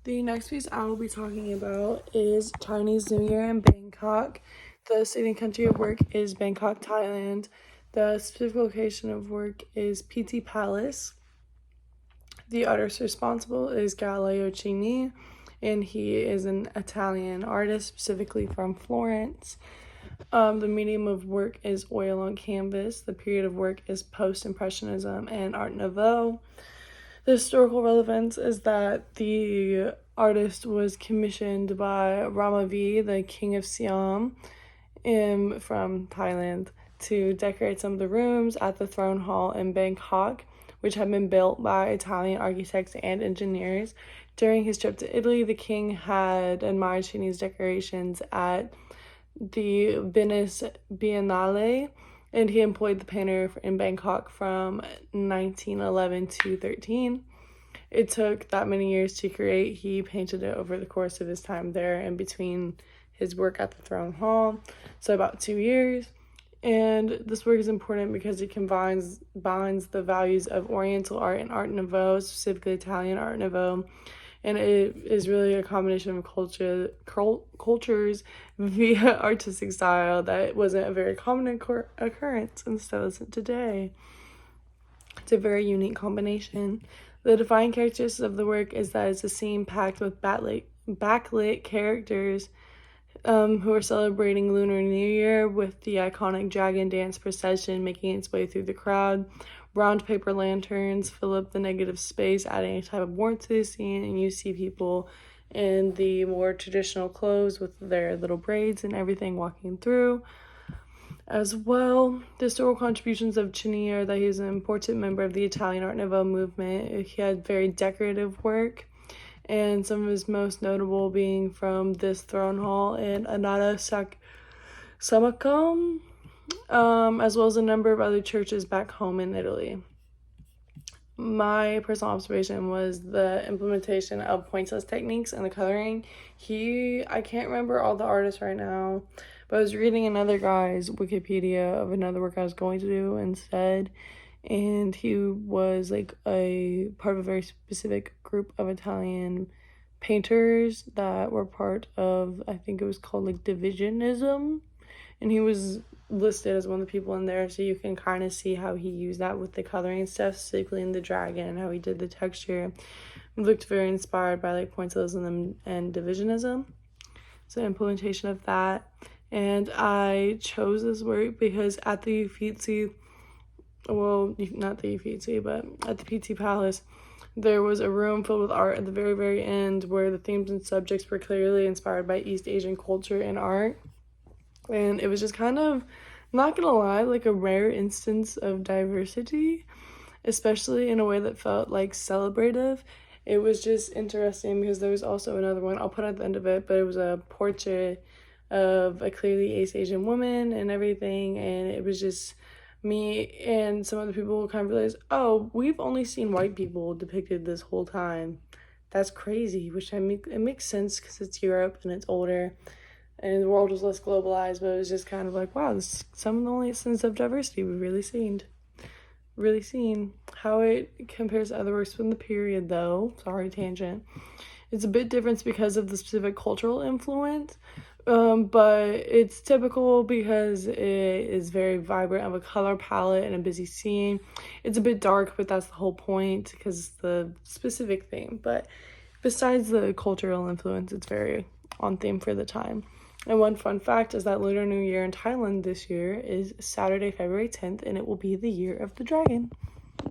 The next piece I will be talking about is Chinese New Year in Bangkok. The city and country of work is Bangkok, Thailand. The specific location of work is PT Palace. The artist responsible is Galileo Cini, and he is an Italian artist, specifically from Florence. The medium of work is oil on canvas. The period of work is post-impressionism and Art Nouveau. The historical relevance is that the artist was commissioned by Ramavi, the king of Siam, from Thailand, to decorate some of the rooms at the throne hall in Bangkok, which had been built by Italian architects and engineers. During his trip to Italy, the king had admired Cini's decorations at the Venice Biennale, and he employed the painter in Bangkok from 1911 to 13. It took that many years to create. He painted it over the course of his time there and between his work at the throne hall, so about 2 years. And this work is important because it binds the values of Oriental art and Art Nouveau, specifically Italian Art Nouveau. And it is really a combination of cultures via artistic style that wasn't a very common occurrence in styles today. It's a very unique combination. The defining characteristics of the work is that it's a scene packed with backlit characters who are celebrating Lunar New Year, with the iconic dragon dance procession making its way through the crowd. Round paper lanterns fill up the negative space, adding a type of warmth to the scene, and you see people in the more traditional clothes with their little braids and everything walking through. As well, the historical contributions of Cini are that he's an important member of the Italian Art Nouveau movement. He had very decorative work, and some of his most notable being from this throne hall in Anata Samarkand, as well as a number of other churches back home in Italy. My personal observation was the implementation of pointless techniques and the coloring. I can't remember all the artists right now, but I was reading another guy's Wikipedia of another work I was going to do instead, and he was like a part of a very specific group of Italian painters that were part of, I think it was called like Divisionism, and he was listed as one of the people in there, so you can kind of see how he used that with the coloring and stuff, specifically in the dragon, and how he did the texture. It looked very inspired by like pointillism and divisionism, so implementation of that. And I chose this work because at the Uffizi, well, not the Uffizi, but at the PT Palace, there was a room filled with art at the very, very end where the themes and subjects were clearly inspired by East Asian culture and art. And it was just kind of, not gonna lie, like a rare instance of diversity, especially in a way that felt like celebrative. It was just interesting because there was also another one, I'll put at the end of it, but it was a portrait of a clearly East Asian woman and everything, and it was just me and some other people kind of realized, oh, we've only seen white people depicted this whole time. That's crazy, which it makes sense because it's Europe and it's older and the world was less globalized, but it was just kind of like, wow, this is some of the only instances of diversity we've really seen. How it compares to other works from the period, though, sorry, tangent, it's a bit different because of the specific cultural influence, but it's typical because it is very vibrant of a color palette and a busy scene. It's a bit dark, but that's the whole point because it's the specific theme. But besides the cultural influence, it's very on theme for the time. And one fun fact is that Lunar New Year in Thailand this year is Saturday, February 10th, and it will be the year of the dragon.